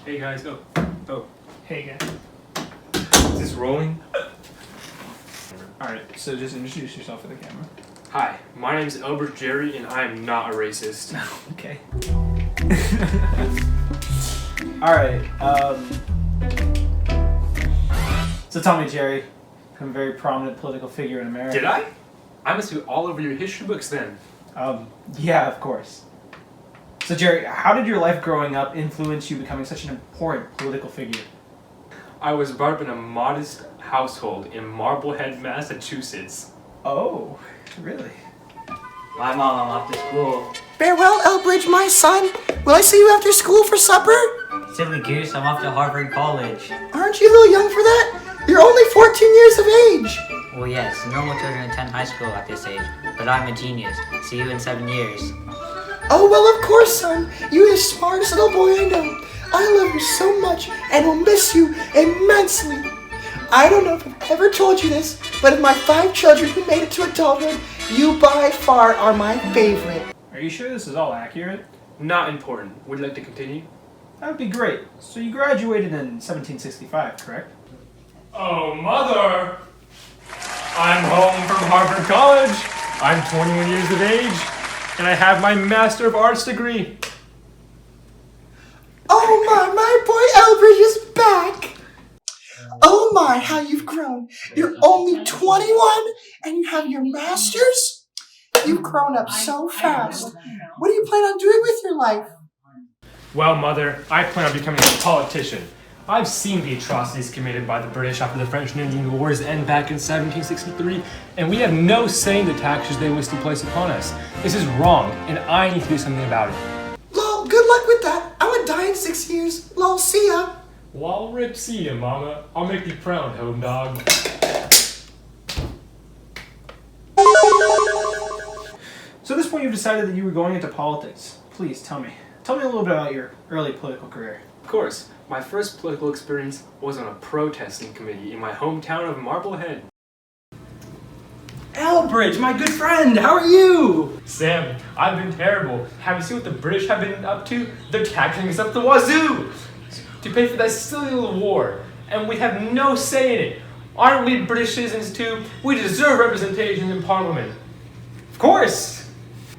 Hey guys, oh. Hey guys. Is this rolling? Alright, so just introduce yourself for the camera. Hi, my name is Albert Jerry, and I am not a racist. Okay. Alright, so tell me, Jerry, I'm a very prominent political figure in America. Did I? I must be all over your history books then. Yeah, of course. So Jerry, how did your life growing up influence you becoming such an important political figure? I was brought up in a modest household in Marblehead, Massachusetts. Oh, really? My mom, I'm off to school. Farewell, Elbridge, my son. Will I see you after school for supper? Silly goose, I'm off to Harvard College. Aren't you a little young for that? You're only 14 years of age. Well, yes, normal children attend high school at this age, but I'm a genius. See you in 7 years. Oh, well, of course, son. You're the smartest little boy I know. I love you so much and will miss you immensely. I don't know if I've ever told you this, but of my 5 children who made it to adulthood, you by far are my favorite. Are you sure this is all accurate? Not important. Would you like to continue? That would be great. So you graduated in 1765, correct? Oh, Mother! I'm home from Harvard College. I'm 21 years of age, and I have my Master of Arts degree. Oh my boy Elbridge is back. Oh my, how you've grown. You're only 21 and you have your master's? You've grown up so fast. What do you plan on doing with your life? Well, Mother, I plan on becoming a politician. I've seen the atrocities committed by the British after the French and Indian Wars end back in 1763, and we have no say in the taxes they wish to place upon us. This is wrong, and I need to do something about it. Lol, good luck with that. I'm gonna die in 6 years. Lol, see ya. Well, rip, see ya, Mama. I'll make you proud, home dog. So at this point you've decided that you were going into politics. Please tell me. Tell me a little bit about your early political career. Of course, my first political experience was on a protesting committee in my hometown of Marblehead. Elbridge, my good friend, how are you? Sam, I've been terrible. Have you seen what the British have been up to? They're taxing us up the wazoo to pay for that silly little war, and we have no say in it. Aren't we British citizens too? We deserve representation in Parliament. Of course.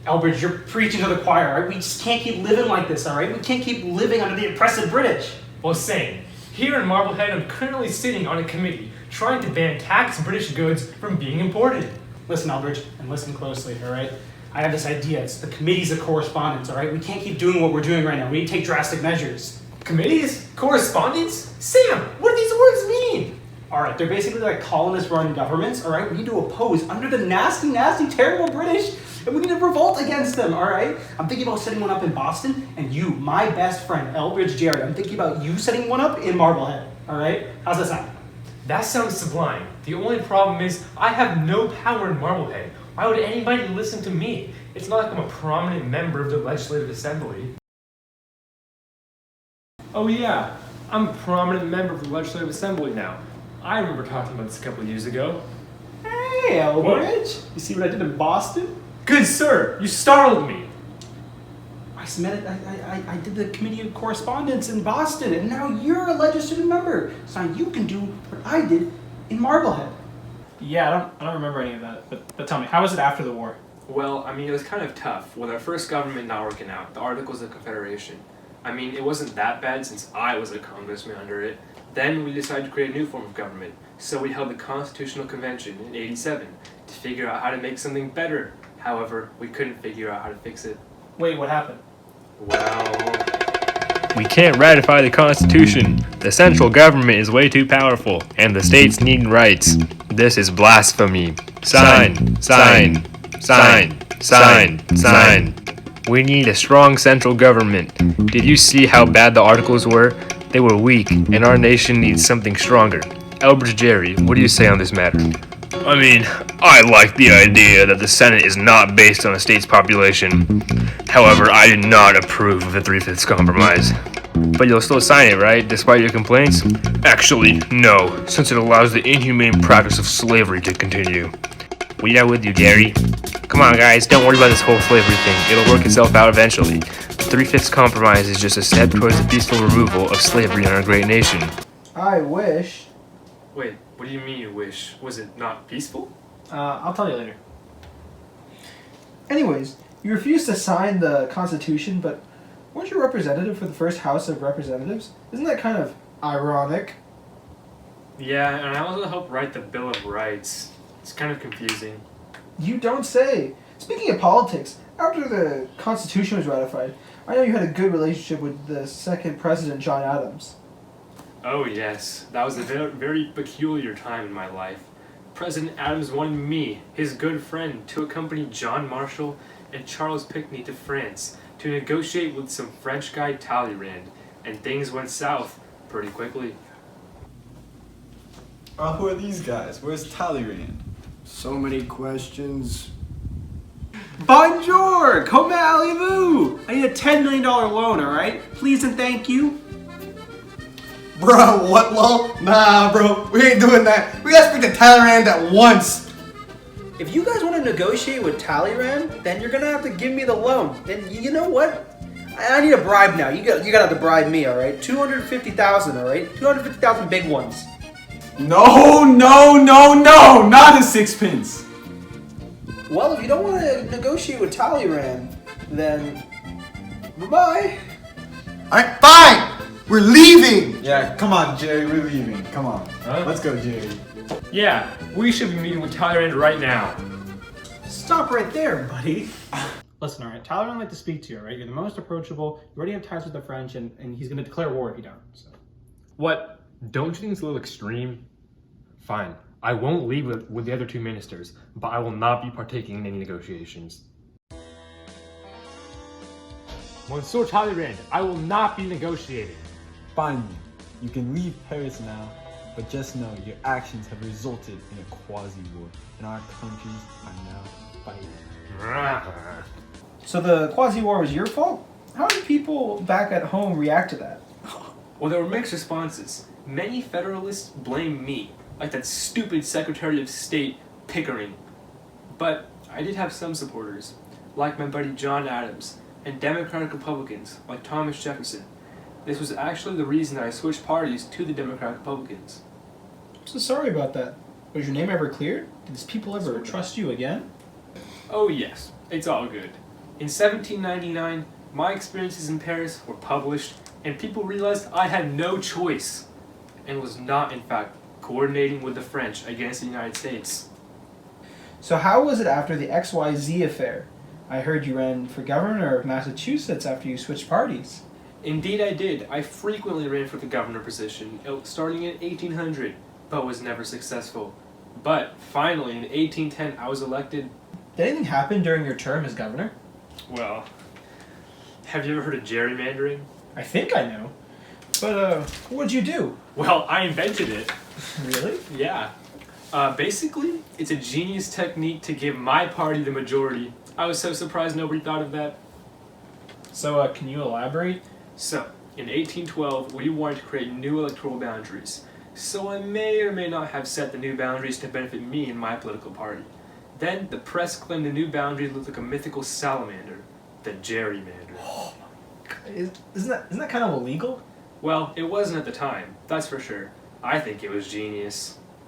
Elbridge, you're preaching to the choir, all right? We just can't keep living like this, all right? We can't keep living under the oppressive British. Well, same. Here in Marblehead, I'm currently sitting on a committee trying to ban taxed British goods from being imported. Listen, Elbridge, and listen closely, all right? I have this idea. It's the committees of correspondence, all right? We can't keep doing what we're doing right now. We need to take drastic measures. Committees? Correspondence? Sam, what do these words mean? All right, they're basically like colonist-run governments, all right? We need to oppose under the nasty, terrible British, and we need to revolt against them, all right? I'm thinking about setting one up in Boston, and you, my best friend, Elbridge Jerry, I'm thinking about you setting one up in Marblehead, all right? How's that sound? That sounds sublime. The only problem is I have no power in Marblehead. Why would anybody listen to me? It's not like I'm a prominent member of the Legislative Assembly. Oh yeah, I'm a prominent member of the Legislative Assembly now. I remember talking about this a couple of years ago. Hey, Elbridge. You see what I did in Boston? Good sir, you startled me. I did the committee of correspondence in Boston, and now you're a legislative member. So now you can do what I did in Marblehead. Yeah, I don't remember any of that, but tell me, how was it after the war? Well, I mean, it was kind of tough with our first government not working out, the Articles of Confederation. I mean, it wasn't that bad since I was a congressman under it. Then we decided to create a new form of government, so we held the Constitutional Convention in '87 to figure out how to make something better. However, we couldn't figure out how to fix it. Wait, what happened? Well, we can't ratify the Constitution. The central government is way too powerful, and the states need rights. This is blasphemy. Sign, sign, sign, sign, sign. We need a strong central government. Did you see how bad the articles were? They were weak, and our nation needs something stronger. Elbridge Jerry, what do you say on this matter? I mean, I like the idea that the Senate is not based on a state's population. However, I do not approve of the 3/5 compromise. But you'll still sign it, right, despite your complaints? Actually, no, since it allows the inhumane practice of slavery to continue. We are with you, Gary. Come on, guys, don't worry about this whole slavery thing. It'll work itself out eventually. 3/5 compromise is just a step towards the peaceful removal of slavery in our great nation. I wish. Wait, what do you mean you wish? Was it not peaceful? I'll tell you later. Anyways, you refused to sign the Constitution, but weren't you representative for the first House of Representatives? Isn't that kind of ironic? Yeah, and I also helped write the Bill of Rights. It's kind of confusing. You don't say. Speaking of politics, after the Constitution was ratified, I know you had a good relationship with the second president, John Adams. Oh yes, that was a very peculiar time in my life. President Adams wanted me, his good friend, to accompany John Marshall and Charles Pinckney to France to negotiate with some French guy Talleyrand, and things went south pretty quickly. Who are these guys? Where's Talleyrand? So many questions. Bonjour! Comment allez-vous? I need a $10 million loan, alright? Please and thank you. Bro, what lol? Nah, bro, we ain't doing that. We gotta speak to Talleyrand at once. If you guys want to negotiate with Talleyrand, then you're gonna have to give me the loan. And you know what? I need a bribe now. You gotta have to bribe me, alright? 250,000, alright? 250,000 big ones. No, not a sixpence. Well, if you don't want to negotiate with Talleyrand, then bye-bye. Alright, fine! We're leaving! Yeah, come on, Jerry, we're leaving. Come on. Huh? Let's go, Jerry. Yeah, we should be meeting with Talleyrand right now. Stop right there, buddy. Listen, alright, Talleyrand would like to speak to you, alright? You're the most approachable, you already have ties with the French, and he's gonna declare war if you don't. So. What? Don't you think it's a little extreme? Fine, I won't leave with the other two ministers, but I will not be partaking in any negotiations. Monsieur Talleyrand, I will not be negotiating. Fine, you can leave Paris now, but just know your actions have resulted in a quasi-war, and our countries are now fighting. So the quasi-war was your fault? How did people back at home react to that? Well, there were mixed responses. Many Federalists blame me, like that stupid Secretary of State Pickering. But I did have some supporters, like my buddy John Adams, and Democratic Republicans, like Thomas Jefferson. This was actually the reason that I switched parties to the Democratic Republicans. I'm so sorry about that. Was your name ever cleared? Did these people ever trust you again? Oh yes, it's all good. In 1799, my experiences in Paris were published, and people realized I had no choice, and was not, in fact, coordinating with the French against the United States. So how was it after the XYZ affair? I heard you ran for governor of Massachusetts after you switched parties. Indeed I did. I frequently ran for the governor position, starting in 1800, but was never successful. But finally, in 1810, I was elected. Did anything happen during your term as governor? Well, have you ever heard of gerrymandering? I think I know. But, what'd you do? Well, I invented it. Really? Yeah. Basically, it's a genius technique to give my party the majority. I was so surprised nobody thought of that. So, can you elaborate? So, in 1812, we wanted to create new electoral boundaries. So I may or may not have set the new boundaries to benefit me and my political party. Then, the press claimed the new boundaries looked like a mythical salamander, the gerrymander. Isn't that kind of illegal? Well, it wasn't at the time, that's for sure. I think it was genius.